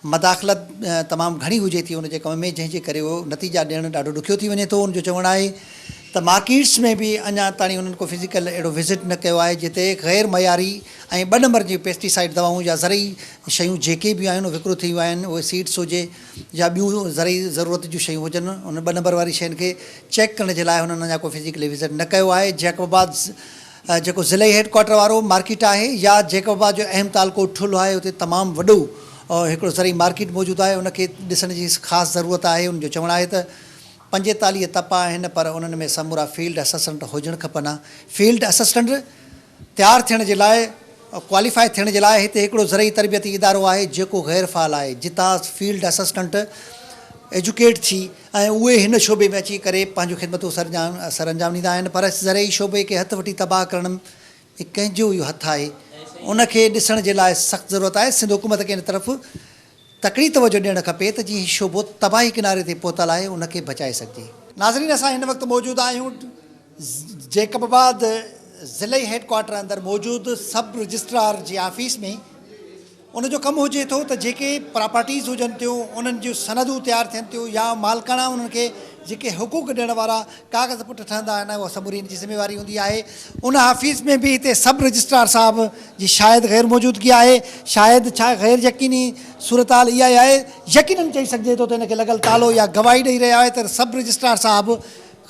मदाख़लत तमामु घणी हुजे थी उनजे कम में, जंहिंजे करे उहो नतीजा ॾियणु ॾाढो ॾुखियो थी वञे थो। उनजो चवणु आहे त मार्केट्स में बि अञा ताईं उन्हनि को फिज़िकल अहिड़ो विज़िट न कयो आहे जिते गैर मयारी ऐं 2 नंबर जी पेस्टिसाइड दवाऊं या ज़रई शयूं जेके बि आहिनि विकिरो थी विया आहिनि, उहे सीड्स हुजे या ॿियूं ज़रई ज़रूरत जूं शयूं हुजनि, उन 2 नंबर वारी शयुनि खे चेक करण जे लाइ हुननि अञा को फिज़िकली विज़िट न कयो आहे। जैकबाबाद जेको ज़िले हेडक्वाटर वारो मार्केट आहे या जैकबाबाद जो अहम तालको ठुल्ह आहे, उते तमामु वॾो हिकिड़ो ज़रई मार्केट मौजूदु आहे, उनखे ॾिसण जी ख़ासि ज़रूरत आहे। उनजो चवणु आहे त 45 तपा आहिनि, पर उन्हनि में समूरा फील्ड असिस्टेंट हुजणु खपनि। फील्ड असिस्टेंट तयारु थियण जे लाइ, क्वालिफाई थियण जे लाइ हिते हिकिड़ो ज़रई तरबियती इदारो आहे जेको गैर फ़ाल आहे, जितां फील्ड असिस्टेंट एजुकेट थी ऐं उहे हिन शोबे में अची करे पंहिंजूं ख़िदमतूं सर अंजाम ॾींदा आहिनि। पर ज़रई शोबे खे हथु वठी तबाह करण में कंहिंजो इहो हथु आहे, उनखे ॾिसण जे लाइ सख़्तु ज़रूरत आहे। सिंध हुकूमत खे इन तरफ़ तकड़ी तवजो ॾियणु खपे त जीअं शोबो तबाही किनारे ते पहुतल आहे उनखे बचाए सघिजे। नाज़रीन, असां हिन वक़्तु मौजूदु आहियूं जैकबाबाद ज़िले हेडक्वाटर अंदरि मौजूदु सब रजिस्ट्रार जी ऑफिस में। उनजो कमु हुजे थो त जेके प्रॉपर्टीज़ हुजनि थियूं उन्हनि जूं सनदूं तयारु थियनि थियूं या मालिकाना उन्हनि खे जेके हुक़ूक़ ॾियण वारा कागज़ पुट ठहंदा आहिनि, उहा समूरी जी ज़िमेवारी हूंदी आहे। उन ऑफिस में बि हिते सब रजिस्ट्रार साहब जी शायदि गैर मौजूदगी आहे, शायदि छा गैर यकीनी सूरत हाल इहा ई आहे, यकीननि चई सघिजे थो त हिनखे लॻल तालो या गवाही ॾेई रहिया आहे त सब रजिस्ट्रार साहब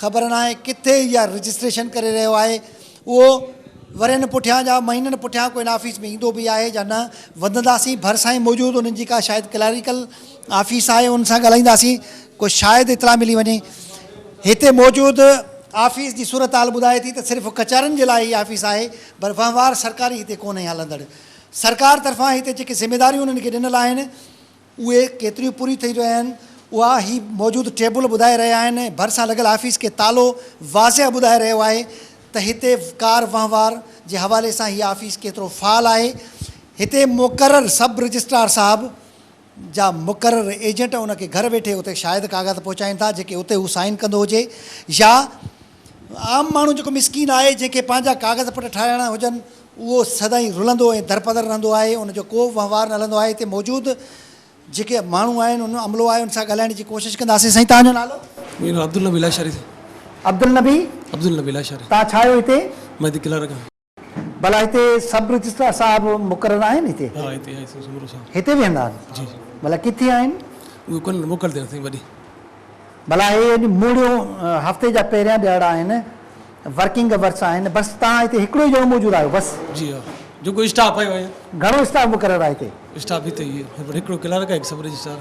ख़बर न आहे किथे इहा रजिस्ट्रेशन करे रहियो आहे। उहो वरनि पुठियां जा महीननि पुठियां कोई ऑफिस में ईंदो बि आहे या न, वधंदासीं भरिसां ई मौजूदु उन्हनि जी का शायदि क्लैरिकल ऑफिस आहे, उन सां ॻाल्हाईंदासीं, को शायदि इतला मिली वञे। हिते मौजूदु ऑफिस जी सूरत हाल ॿुधाए थी त सिर्फ़ु कचहरियुनि जे लाइ ई ऑफिस आहे, पर वहिंवार सरकारी हिते कोन्हे हलंदड़। सरकार तरफ़ां हिते जेके ज़िमेदारियूं उन्हनि खे ॾिनल आहिनि उहे केतिरियूं पूरियूं थी रहियूं आहिनि, उहा ही मौजूदु टेबल ॿुधाए रहिया आहिनि। भरिसां लॻल ऑफिस खे तालो वाज़िह ॿुधाए रहियो आहे त हिते कार वहिंवार जे हवाले सां हीअ ऑफिस केतिरो फ़ाल आहे। हिते मुक़ररु सब रजिस्ट्रार साहब जा मुक़ररु एजेंट उनखे घर वेठे उते शायदि कागज़ पहुचाइनि था जेके उते हू साइन कंदो हुजे, या आम माण्हू जेको मिसकीन आहे जंहिंखे पंहिंजा कागज़ पट ठाहिणा हुजनि उहो सदाईं रुलंदो ऐं दरपदर रहंदो आहे, उनजो को वहिंवार न हलंदो आहे। हिते मौजूदु जेके माण्हू आहिनि उन अमलो आहे उन सां ॻाल्हाइण जी कोशिशि कंदासीं। साईं, तव्हांजो नालो? मेरा अब्दुल नबी लाशारी। अब्दुल नबी लाशारी। तव्हां छा आहियो हिते? मैं हिते क्लर्क आहियां। भला हिते सब रजिस्ट्रार साहब मुक़ररु आहिनि हिते? हा, हिते आहे समूरो साहब। हिते वेंदा आहिनि? जी। भला किथे आहिनि? उहे कोन मोकल ते अथई वॾी। भला हे मूड़ियूं हफ़्ते जा पहिरियां ॾियारा आहिनि, वर्किंग अवर्स आहिनि, बसि तव्हां हिते हिकिड़ो ई ॼणो मौजूदु आहियो बसि? जी हा, जेको स्टाफ आयो आहे। घणो स्टाफ मुक़ररु आहे हिते? स्टाफ हिते हिकिड़ो क्लर्क आहे, हिकु सब रजिस्ट्रार।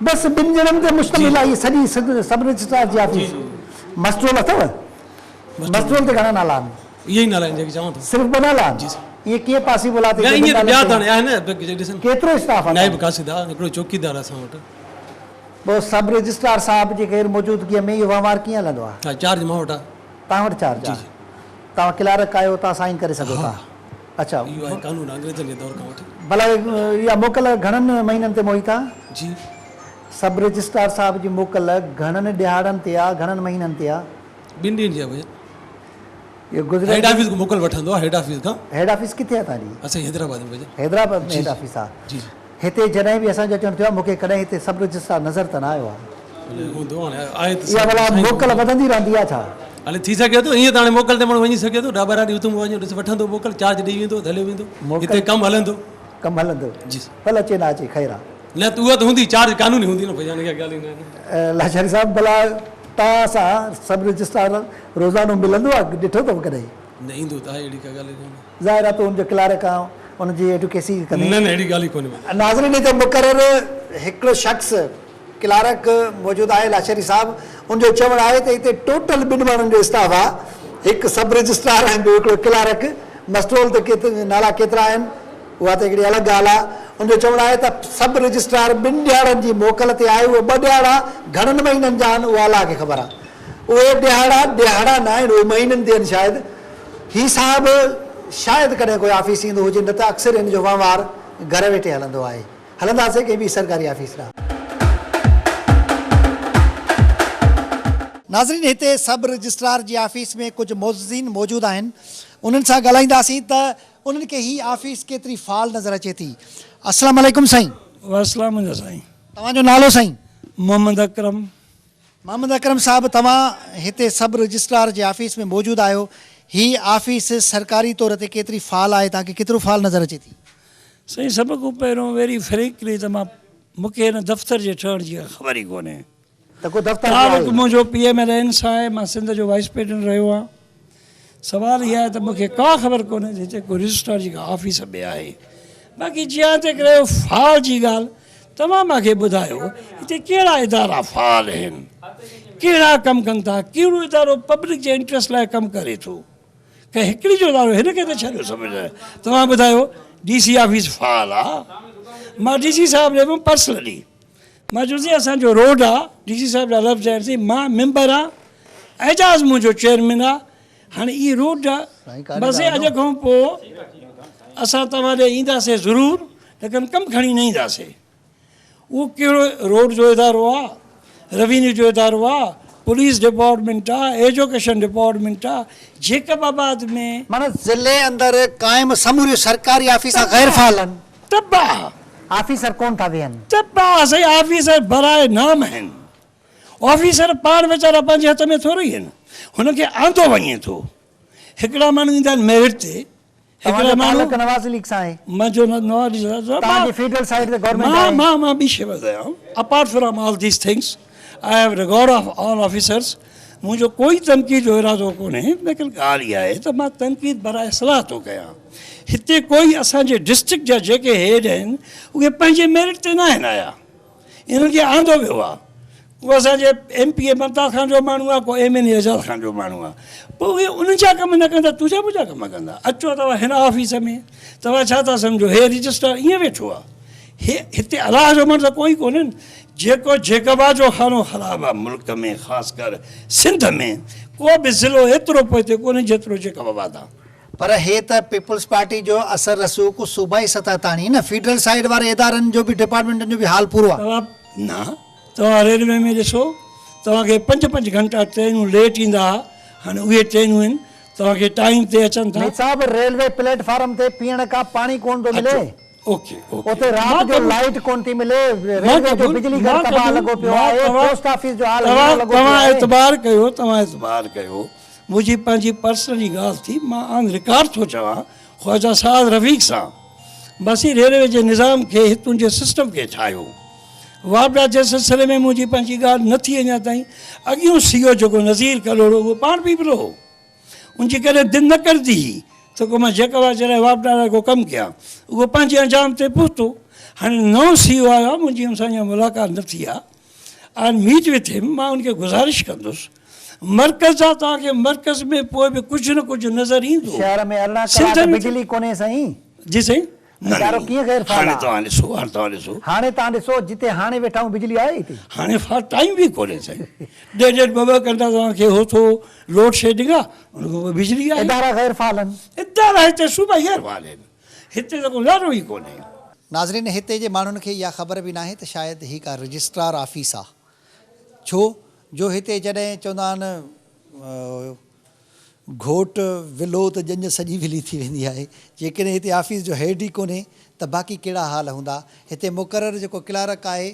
बसि 2 ॼणनि ते मुश्तमिल आहे सॼी सब रजिस्ट्रार जी ऑफिस। मस्ट्रोल अथव? मस्ट्रोल ते घणा नाला आहिनि? इहे ई नाला आहिनि जेके चवां थो। सिर्फ़ु 2 नाला आहिनि? इहे कीअं पॉसिबल आहे? ईअं ॿिया त आहे न। केतिरो स्टाफ आहे? नाइब कासिदार, हिकिड़ो चौकीदार आहे असां वटि। पोइ सब रजिस्ट्रार साहब जे गैर मौजूदगीअ में इहो वहिंवार कीअं हलंदो आहे? हा, चार्ज मां वटि आहे। तव्हां वटि चार्ज आहे? तव्हां क्लर्क आहियो, तव्हां साइन करे सघो था? अच्छा, इहो आहे कानून अंग्रेज़नि जे दौर खां वठी। भला इहा मोकल घणनि महीननि ते मोहित आहे? जी, सब रजिस्ट्रार साहब जी मोकल घणनि ॾिहाड़नि ते आहे, घणनि महीननि ते आहे? 2 ॾींहंनि जी आहे भैया। इहो गुज़रियल हेड ऑफिस को मोकल वठंदो आहे। हेड ऑफिस खां। हेड ऑफिस किथे आहे तव्हांजी? असां हैदराबाद में भैया। हैदराबाद में हेड ऑफिस आहे? जी। हिते जॾहिं बि असांजो अचणु थियो आहे मूंखे कॾहिं हिते सब रजिस्ट्रार नज़र त न आयो आहे। हूंदो हाणे आहे त इहा भला मोकल वधंदी रहंदी आहे छा? हले थी सघे थो ईअं त हाणे मोकल ते माण्हू वञी सघे थो ढाबा ॾींहुं उतां वञो ॾिस वठंदो मोकल चार्ज ॾेई वेंदो हलियो वेंदो हिते कमु हलंदो कमु हलंदो जी भले अचे न अचे ख़ैर आहे। न त उहा त हूंदी चार्ज कानूनी हूंदी न भई हाणे इहा ॻाल्हि ई न आहे। लाचारी साहिबु भला तव्हां सां सब रजिस्ट्रार रोज़ानो मिलंदो आहे ॾिठो अथव कॾहिं? न ईंदो त आहे अहिड़ी का ॻाल्हि ई कोन्हे। ज़ाहिर आहे त हुनजो क्लार्क आहे हुनजी एडुकेसी कंदी। न अहिड़ी ॻाल्हि ई कोन्हे। नाज़रीन हिते मुक़ररु हिकिड़ो शख़्स क्लार्क मौजूदु आहे लाचारी साहिबु हुनजो चवणु आहे त हिते टोटल 2 माण्हुनि जो स्टाफ आहे हिकु सब रजिस्ट्रार ऐं ॿियो हिकिड़ो क्लार्क मस्टरोल ते नाला केतिरा आहिनि उहा त हिकिड़ी अलॻि ॻाल्हि आहे। हुनजो चवणु आहे त सब रजिस्ट्रार 2 ॾियारनि जी मोकल ते आहे उहे 2 ॾियारा घणनि महीननि जा आहिनि उहा अलाह खे ख़बर आहे। उहे ॾियारा न आहिनि उहे महीननि ते आहिनि शायदि। ही साहिबु शायदि कॾहिं कोई ऑफिस ईंदो हुजे न त अक्सर हिन जो वहिंवार घर वेठे हलंदो आहे। हलंदासीं कंहिं ॿी सरकारी ऑफिस ॾांहुं। नाज़रीन हिते सब रजिस्ट्रार जी ऑफिस में कुझु मोज़िन मौजूदु आहिनि उन्हनि सां ॻाल्हाईंदासीं त उन्हनि खे ही ऑफिस केतिरी फाल नज़र अचे थी। अस्सलाम वालेकुम साईं। वासलाम साईं। तव्हांजो नालो साईं? मोहम्मद अकरम। मोहम्मद अकरम साहब तव्हां हिते सब रजिस्ट्रार जे ऑफिस में मौजूदु आहियो। ही ऑफिस सरकारी तौर ते केतिरी फाल आहे तव्हांखे केतिरो फाल नज़र अचे थी? साईं सभ खां पहिरियों वेरी फ्रेंकली त मूंखे हिन दफ़्तर जे ठहण जी ख़बर ई कोन्हे। त को दफ़्तर तालुक़ु मुंहिंजो PMLN सां आहे। मां सिंध जो वाइस प्रेसिडेंट रहियो आहे। सवाल इहा आहे त मूंखे का ख़बर कोन्हे जिते को रजिस्ट्रार जी का ऑफिस में आहे। बाक़ी जियां ते कयो फाल जी ॻाल्हि तव्हां मूंखे ॿुधायो हिते कहिड़ा इदारा फाल आहिनि कहिड़ा कमु कनि था कहिड़ो इदारो पब्लिक जे इंट्रस्ट लाइ कमु करे थो कंहिं हिकिड़ी जो इदारो हिनखे त छॾियो सम्झ तव्हां ॿुधायो DC ऑफिस फाल आहे। मां DC साहिब ॾे पर्सनली मां चयोसीं असांजो रोड आहे DC साहिब जा लफ़्ज़ चयोसीं मां मेंबर आहे एजाज़ मुंहिंजो चेयरमैन आहे हाणे इहा रोड आहे बसि अॼु खां पोइ असां तव्हां ॾे ईंदासीं ज़रूरु लेकिन कमु खणी न ईंदासीं। उहो कहिड़ो रोड जो इदारो आहे रेवेन्यू जो इदारो आहे पुलिस डिपार्टमेंट आहे एजुकेशन डिपार्टमेंट आहे जेकबाबाद में माना ज़िले अंदरि क़ाइमु समूरियूं सरकारी ऑफिसां गैर फाल आहिनि। तब्बा ऑफिसर कोन था वेहनि। तब्बा साईं ऑफिसर बराए नाम आहिनि। ऑफिसर पाण वीचारा पंहिंजे हथ में थोरी आहिनि हुनखे आंदो वञे थो। हिकिड़ा माण्हू ईंदा आहिनि मेरिट ते हिकिड़ा माण्हू नवाज़ लीग सां आहे मुंहिंजो नवाज़ तव्हांजी फेडरल साइड ते गवर्नमेंट आहे। मां ॿी शइ ॿुधायां apart from all these things I have regard of all officers. मुंहिंजो कोई तनक़ीद जो इरादो कोन्हे लेकिन ॻाल्हि इहा आहे त मां तनक़ीद बराए सलाह थो कयां। हिते कोई असांजे डिस्ट्रिक्ट जा जेके हेड आहिनि उहे पंहिंजे मेरिट ते न आहिनि आया इन्हनि खे आंदो वियो आहे। को असांजे MP ममता खान जो माण्हू आहे को MLA एजाज़ खान जो माण्हू आहे पोइ उहे उन जा कम न कंदा तुंहिंजा मुंहिंजा कम कंदा। अचो तव्हां हिन ऑफिस में तव्हां छा था सम्झो हे रजिस्ट्रार ईअं वेठो आहे हिते अलाह जो मन त कोई कोन्हे जेको जेकबा जो खानो ख़राबु आहे मुल्क में ख़ासि कर सिंध में को बि ज़िलो एतिरो पोइ कोन्हे जेतिरो जेकबाबाद आहे। पर हे त पीपल्स पार्टी जो असर रसूख़ सूबाई सतह ताणी न फेडरल साइड वारे इदारनि जो बि डिपार्टमेंटनि जो बि हाल पूरो आहे। तव्हां रेलवे में ॾिसो तव्हांखे 5-5 घंटा ट्रेनूं लेट ईंदा हाणे उहे ट्रेनूं आहिनि तव्हांखे टाइम ते अचनि था। साहब रेलवे प्लेटफॉर्म ते पीअण का पानी कोन थो मिले। ओके उते रात जो लाइट कोन थी मिले रेलवे जो बिजली घर तबाह लॻो पियो आहे पोस्ट ऑफिस जो हाल तव्हां एतबार कयो मुंहिंजी पंहिंजी पर्सनली ॻाल्हि थी मां ऑन रिकॉर्ड थो चवां ख़्वाजा साद रफ़ीक सां बसि रेलवे जे निज़ाम खे हितां जे सिस्टम खे ठाहियो। वापडा जे सिलसिले में मुंहिंजी पंहिंजी ॻाल्हि न थी अञा ताईं अॻियूं CEO जेको नज़ीर कलोड़ो उहो पाण बि पियो उनजी कॾहिं दिलि न कंदी हुई त को मां जेका जॾहिं वापडा लाइ को कमु कयां उहो पंहिंजे अंजाम ते पहुतो। हाणे नओं CEO आयो आहे मुंहिंजी हुन सां अञा मुलाक़ात न थी आहे आई मीट विथ हिम मां उनखे गुज़ारिश कंदुसि मर्कज़ आहे तव्हांखे मर्कज़ में पोइ बि कुझु न कुझु नज़र ईंदो। शहर में बिजली कोन्हे साईं। जी साईं कीअं गैर फाल हाणे तव्हां ॾिसो हाणे तव्हां ॾिसो जिते हाणे वेठा आहियूं बिजली आहे हिते हाणे टाइम बि कोन्हे साईं 1.5-2 घंटा तव्हांखे हो थो लोड शेडिंग आहे बिजली आहे। इदारा गैर फाल आहिनि इदारा हिते सूबाई गैर फाल आहिनि हिते त को लारो ई कोन्हे। नाज़रीन हिते जे माण्हुनि खे इहा ख़बर बि न आहे त शायदि ही का रजिस्ट्रार ऑफिस आहे छो जो हिते जॾहिं चवंदा आहिनि घोट विलो त जंज सॼी विली थी वेंदी आहे जेकॾहिं हिते ऑफिस जो हेड ई कोन्हे त बाक़ी कहिड़ा हाल हूंदा। हिते मुक़ररु जेको क्लार्क आहे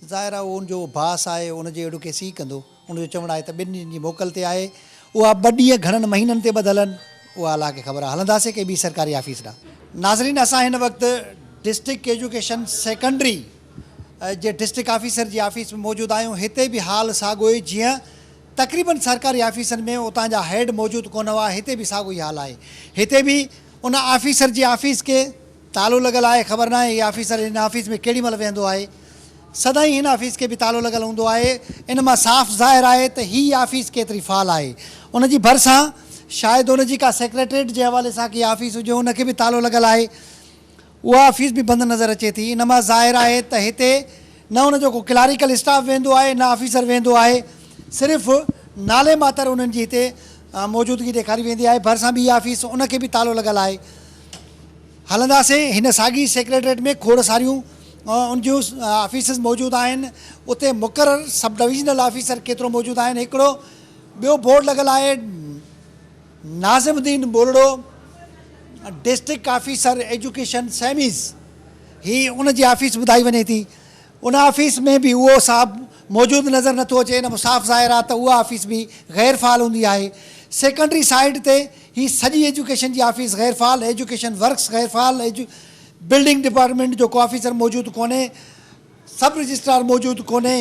ज़ाहिर आहे उनजो बास आहे, उनजे अहिड़ो केस ई कंदो, उनजो चवणु आहे त 2 ॾींहंनि जी मोकल ते आहे, उहा 2 ॾींहं घणनि महीननि ते बदिलनि उहा अलाह खे ख़बर आहे। हलंदासीं के ॿी सरकारी ऑफिस ॾांहुं। नाज़रीन, असां हिन वक़्तु डिस्ट्रिक्ट एजुकेशन सेकेंडरी जे डिस्ट्रिक्ट ऑफिसर जी ऑफिस में मौजूदु आहियूं। हिते बि हाल साॻियो ई जीअं तक़रीबन सरकारी ऑफिसनि में उतां जा हेड मौजूदु कोन हुआ, हिते बि साॻियो ई हाल आहे। हिते बि उन ऑफिसर जी ऑफिस खे तालो लॻल आहे, ख़बर न आहे हीअ ऑफिसर हिन ऑफिस में केॾी महिल वेहंदो आहे। सदाईं हिन ऑफिस खे बि तालो लॻल हूंदो आहे। इन मां साफ़ ज़ाहिर आहे त हीअ ऑफिस केतिरी फ़ाल आहे। उन जी भरिसां शायदि उन जी का सेक्रेटरेट जे हवाले सां की ऑफिस हुजे, उनखे बि तालो लॻल आहे, उहा ऑफिस बि बंदि नज़र अचे थी। इन मां ज़ाहिर आहे त हिते न उनजो को क्लारिकल स्टाफ वेंदो आहे, न ऑफिसर वेंदो आहे, सिर्फ़ु नाले मातर उन्हनि जी हिते मौजूदगी ॾेखारी वेंदी आहे। भरिसां बि इहा ऑफिस उनखे बि तालो लॻल आहे। हलंदासीं हिन साॻी सेक्रेटरेट में खोड़ सारियूं उन जूं ऑफिसिस मौजूदु आहिनि। उते मुक़ररु सब डिविज़नल ऑफिसर केतिरो मौजूदु आहिनि। हिकिड़ो ॿियो बोर्ड लॻल आहे Nazimuddin बोरड़ो, district officer education semis, ही उन जी ऑफिस ॿुधाई वञे थी। उन ऑफिस में बि उहो साहब मौजूदु नज़र नथो अचे। इन में साफ़ ज़ाहिर आहे त उहा ऑफिस बि गैर फ़ाल हूंदी आहे। सेकेंडरी साइड ते ही सॼी एजुकेशन जी ऑफिस गैर फ़ाल, एजुकेशन वर्क्स गैर फ़ाल, बिल्डिंग डिपार्टमेंट जो को ऑफिसर मौजूदु कोन्हे, सब रजिस्ट्रार मौजूदु कोन्हे।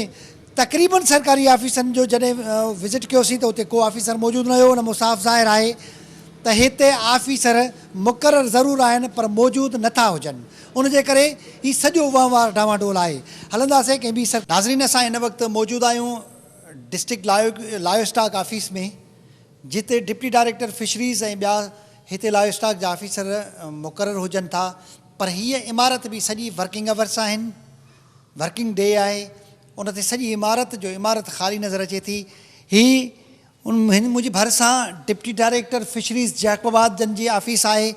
तक़रीबन सरकारी ऑफिसनि जो जॾहिं विज़िट कयोसीं त उते को ऑफिसर मौजूदु न हुयो। उन में साफ़ ज़ाहिर आहे त हिते ऑफिसर मुक़ररु ज़रूरु आहिनि पर मौजूदु नथा हुजनि। उनजे करे हीउ सॼो वहिंवार डामाडोल आहे। हलंदासीं कंहिं ॿी नाज़रीन, असां हिन वक़्तु मौजूदु आहियूं डिस्ट्रिक्ट लायोस्टॉक ऑफिस में, जिते डिप्टी डायरेक्टर फिशरीज़ ऐं ॿिया हिते लायोस्टॉक जा ऑफिसर मुक़ररु हुजनि था। पर हीअ इमारत बि सॼी वर्किंग अवर्स आहिनि, वर्किंग डे आहे, उन ते सॼी इमारत ख़ाली नज़र अचे थी। मुंहिंजे भरिसां डिप्टी डायरेक्टर फिशरीज़ जैकबाबाद जन जी ऑफिस आहे।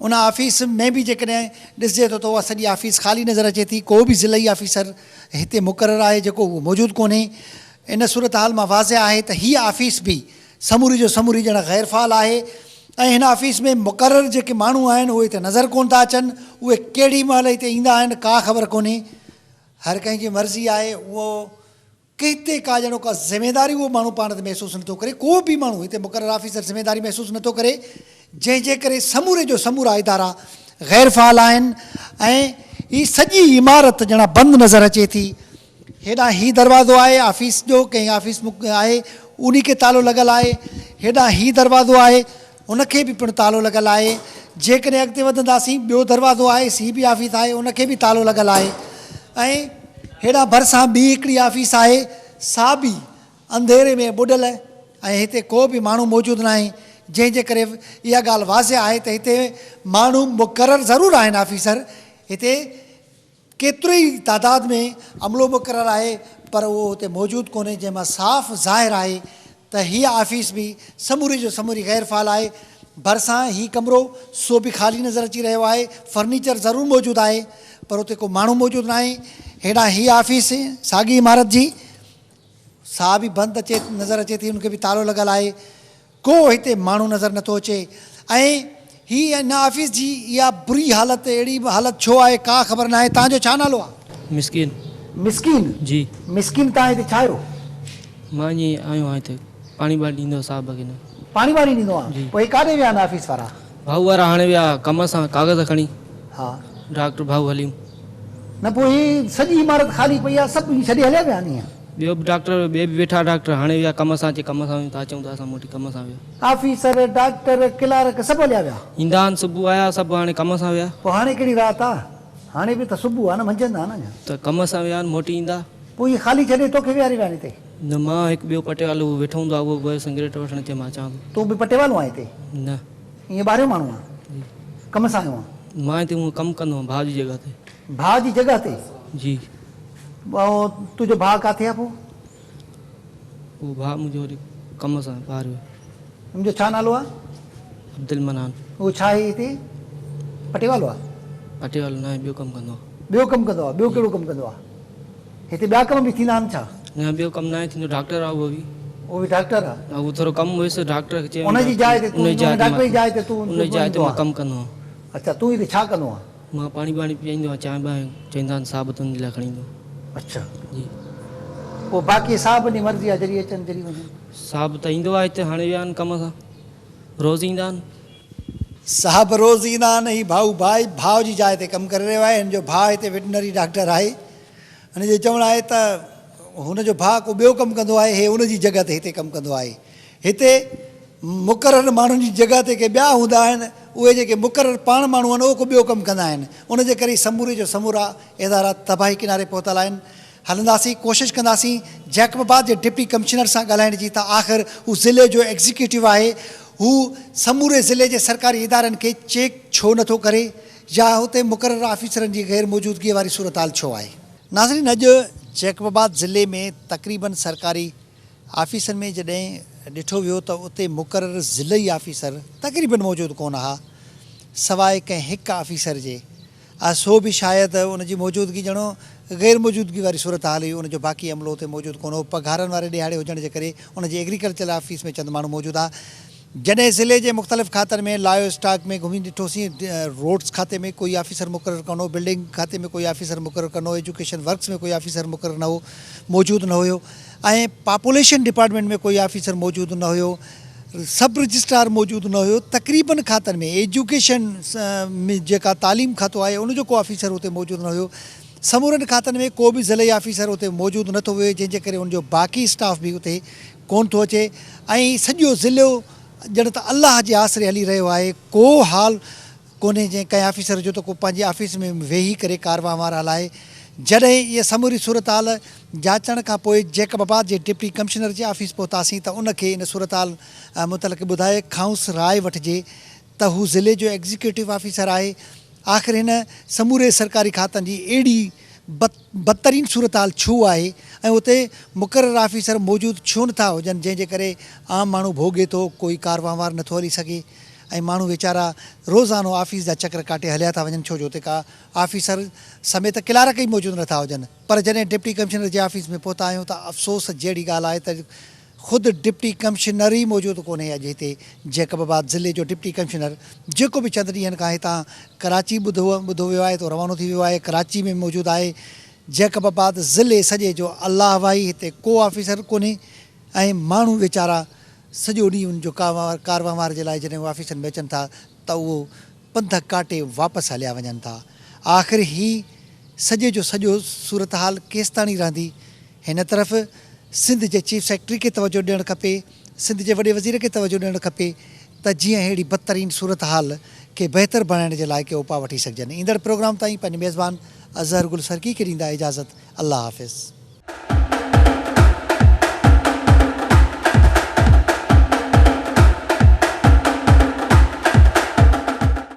उन ऑफिस में बि जेकॾहिं ॾिसिजे थो त उहा सॼी ऑफिस ख़ाली नज़र अचे थी। को बि ज़िलई ऑफिसर हिते मुक़ररु आहे जेको उहो मौजूदु कोन्हे। इन सूरत हाल मां वाज़िह आहे त हीअ ऑफिस बि समूरी जो समूरी ॼण गैर फ़ाल आहे। ऐं हिन ऑफिस में मुक़ररु जेके माण्हू आहिनि उहे हिते नज़र कोन था अचनि। उहे केॾी महिल हिते ईंदा आहिनि का ख़बर कोन्हे। हर कंहिंजी मर्ज़ी आहे, उहो किथे का ॼणो का ज़िमेदारी उहो माण्हू पाण ते महसूसु नथो करे। को बि माण्हू हिते मुक़ररु ऑफिसर ज़िमेदारी महसूसु नथो करे, जंहिंजे करे समूरे जो समूरा इदारा गैर फ़ाल आहिनि। ऐं हीअ सॼी इमारत ॼणा बंदि नज़र अचे थी। हेॾां हीउ दरवाज़ो आहे ऑफिस जो, कंहिं ऑफिस आहे उन खे तालो लॻल आहे। हेॾां हीउ दरवाज़ो आहे, उनखे बि पिणु तालो लॻल आहे। जेकॾहिं अॻिते वधंदासीं ॿियो दरवाज़ो आहे, सी बि ऑफिस आहे, उनखे बि तालो लॻल आहे। ऐं हेॾां भरिसां ॿी हिकिड़ी ऑफिस आहे, सा बि अंधेरे में ॿुॾल, ऐं हिते को बि माण्हू मौजूदु न आहे। जंहिंजे करे इहा ॻाल्हि वाज़िह आहे त हिते माण्हू मुक़ररु ज़रूरु आहिनि ऑफिसर। हिते केतिरी ई तादाद में अमलो मुक़ररु आहे पर उहो हुते मौजूदु कोन्हे, जंहिंमां साफ़ ज़ाहिर आहे त हीअ ऑफिस बि समूरी जो समूरी गैर फ़ाल आहे। भरिसां हीउ कमिरो सो बि ख़ाली नज़र अची रहियो आहे। फर्नीचर ज़रूरु मौजूदु आहे पर उते को माण्हू मौजूदु न आहे। हेॾां हीअ ऑफिस साॻी इमारत जी सा बि बंदि नज़र अचे थी, उनखे बि तालो लॻल आहे। को हिते माण्हू नज़र नथो अचे। ऐं हीअ हिन ऑफिस जी इहा बुरी हालति, अहिड़ी हालति छो आहे का ख़बर न आहे। तव्हांजो छा नालो आहे? मिस्किन मिस्किन जी। मिस्किन, तव्हां हिते छा आहियो? मां ईअं आयो आहियां हिते पाणी वाणी ॾींदो साहब खे न। पाणी वाणी ॾींदो आहे? पोइ काॾे विया आहिनि ऑफिस वारा? भाऊ वारा हाणे विया कम सां, कागज़ खणी। हा, डॉक्टर भाऊ हलियूं न पोइ हीअ सॼी इमारत ख़ाली पई आहे, सभु छॾे हलिया विया आहिनि। ॿियो बि डॉक्टर ॿिए बि वेठा डॉक्टर हाणे विया कम सां। अचे कम सां तव्हां चऊं था असां मोटी कम सां विया। ऑफिसर डॉक्टर क्लार्क सभु हलिया विया? ईंदा आहिनि सुबुह आया सभु, हाणे कम सां विया। पोइ हाणे कहिड़ी राति आहे? हाणे बि त सुबुह आहे न, मंझंदि आहे न। त कम सां विया आहिनि, मोटी ईंदा। पोइ इहे ख़ाली छॾे तोखे विहारे विया हिते? न, मां हिकु ॿियो पटेवाल उहो वेठो हूंदो आहे, उहो सिगरेट वठणु अचे। मां चवां थो तूं बि पटेवालो आहे हिते? न, ईअं ॿाहिरियों माण्हू आहे, कम सां आयो आहे? मां हिते हूअं कमु कंदो आहियां भाउ जी जॻह ते। भाउ जी जॻह ते? जी। तुंहिंजो भाउ किथे आहे? पोइ उहो भाउ मुंहिंजो वरी कम सां ॿाहिरि वियो। मुंहिंजो छा नालो आहे? अब्दुल मनान। उहो छा आहे हिते? पटेवालो आहे? पटेवाल न आहे, ॿियो कमु कंदो आहे। ॿियो कमु कंदो आहे? ॿियो कहिड़ो कमु कंदो आहे? हिते ॿिया कम बि थींदा आहिनि छा? न, ॿियो कमु न आहे थींदो। डॉक्टर आहे उहो बि। उहो बि डॉक्टर आहे? उहो थोरो कमु हुयुसि डॉक्टर खे चयो उनजी जाइ ते? डॉक्टर जी जाइ ते तूं? उन जाइ ते मां कमु कंदो आहियां। अच्छा, तूं हिते छा कंदो आहे? मां पाणी वाणी पीआईंदो आहियां, चांहि ॿांहि चईंदा आहिनि साहब तुंहिंजे लाइ खणी ईंदो। अच्छा जी पोइ बाक़ी साहब जी मर्ज़ी आहे जॾहिं अचनि जॾहिं वञनि साहब त ईंदो आहे हिते हाणे विया आहिनि कम सां रोज़ ईंदा आहिनि साहब रोज़ ईंदा आहिनि ही भाउ जी जाइ ते कमु करे रहियो आहे हिन जो भाउ हिते वेटनरी डॉक्टर आहे हिन जो चवणु आहे त हुनजो भाउ को ॿियो कमु कंदो आहे हे हुनजी जॻह ते हिते कमु कंदो आहे हिते मुक़ररु माण्हुनि जी जॻह ते के ॿिया हूंदा आहिनि उहे जेके मुक़ररु पाण माण्हू आहिनि उहो को ॿियो कमु कंदा आहिनि उनजे करे समूरे जो समूरा इदारा तबाही किनारे पहुतल आहिनि हलंदासीं कोशिशि कंदासीं जैकबाबाद जे डिप्टी कमिश्नर सां ॻाल्हाइण जी त आख़िर हू ज़िले जो एग्ज़ीक्यूटिव आहे हू समूरे ज़िले जे सरकारी इदारनि खे चेक छो नथो करे या हुते मुक़ररु ऑफिसरनि जी गैर मौजूदगीअ वारी सूरत हाल छो आहे नाज़रीन अॼु जैकबाबाद ज़िले में तक़रीबन सरकारी ऑफिसनि में जॾहिं ॾिठो वियो त उते मुक़ररु ज़िलई ऑफिसर तक़रीबन मौजूदु कोन हा सवाइ कंहिं हिकु ऑफिसर जे सो बि शायदि उनजी मौजूदगी ॼणो गैर मौजूदगी वारी सूरत हाल हुई उनजो बाक़ी अमलो हुते मौजूदु कोन हो पघारनि वारे ॾिहाड़े हुजण जे करे उनजी एग्रीकल्चर ऑफिस में चंद माण्हू मौजूदु आहे जॾहिं ज़िले जे मुख़्तलिफ़ खातनि में लायो स्टॉक में घुमी ॾिठोसीं रोड्स खाते में कोई ऑफिसर मुक़ररु कोन हो बिल्डिंग खाते में कोई ऑफिसर मुक़ररु कोन हो एजुकेशन वर्क्स में कोई ऑफिसर मुक़ररु न हो मौजूदु न हुयो ऐं पॉपुलेशन डिपार्टमेंट में कोई ऑफिसर मौजूदु न हुयो सब रजिस्ट्रार मौजूदु न हुयो तक़रीबन खातनि में एजुकेशन में जेका तालीम खातो आहे उनजो को ऑफिसर हुते मौजूदु न हुयो समूरनि खातनि में को बि ज़िले ऑफिसर हुते मौजूदु नथो हुए जंहिंजे करे उनजो बाक़ी स्टाफ बि हुते कोन थो अचे ऐं सॼो ज़िलो ॼण त अलाह जे आसिरे हली रहियो आहे को हाल कोन्हे जंहिं कंहिं ऑफिसर जो त को पंहिंजे ऑफिस में वेही करे कारवां वार हलाए जॾहिं इहा समूरी सूरत हाल जाचण खां पोइ जैकबाबाद जे डिप्टी कमिश्नर जे ऑफिस पहुतासीं त उनखे इन सूरत हाल मुतलिक़ ॿुधाए खांउसि राय वठिजे त हू ज़िले जो एग्ज़ीक्यूटिव ऑफिसर आहे आख़िर हिन समूरे सरकारी खातनि जी अहिड़ी बदतरीन सूरत हाल छो आहे ऐं उते मुक़ररु ऑफिसर मौजूदु छो नथा हुजनि जंहिंजे करे आम माण्हू भोॻे थो कोई कारवां वार नथो हली सघे ऐं माण्हू वीचारा रोज़ानो ऑफिस जा चकर काटे हलिया था वञनि छो जो उते का ऑफिसर समेत क्लार्क ई मौजूदु नथा हुजनि पर जॾहिं डिप्टी कमिश्नर जे ऑफिस में पहुता आहियूं त अफ़सोस जहिड़ी ॻाल्हि आहे त ख़ुदि डिप्टी कमिश्नर ई मौजूदु कोन्हे अॼु हिते जैकबाबाद ज़िले जो डिप्टी कमिश्नर जेको बि चंद ॾींहंनि खां हितां कराची ॿुधो वियो आहे त रवानो थी वियो आहे कराची में मौजूदु आहे जैकबाबाद ज़िले सॼे जो अलाह वाही हिते को ऑफिसर कोन्हे ऐं माण्हू वीचारा सॼो ॾींहुं उनजो कारवां वार जे लाइ जॾहिं उहे ऑफिसनि में अचनि था त उहो पंध काटे वापसि हलिया वञनि था आख़िर ही सॼे जो सॼो सूरत हाल केसि ताणी रहंदी हिन तरफ़ सिंध जे चीफ सेक्रेटरी खे तवजो ॾियणु खपे सिंध जे वॾे वज़ीर खे तवजो ॾियणु खपे त जीअं अहिड़ी बदतरीन सूरत हाल खे बहितर बणाइण जे लाइ के उपा वठी सघजनि ईंदड़ प्रोग्राम ताईं पंहिंजे मेज़बान अज़हर गुल सरकी खे ॾींदा इजाज़त अल्लाह हाफ़िज़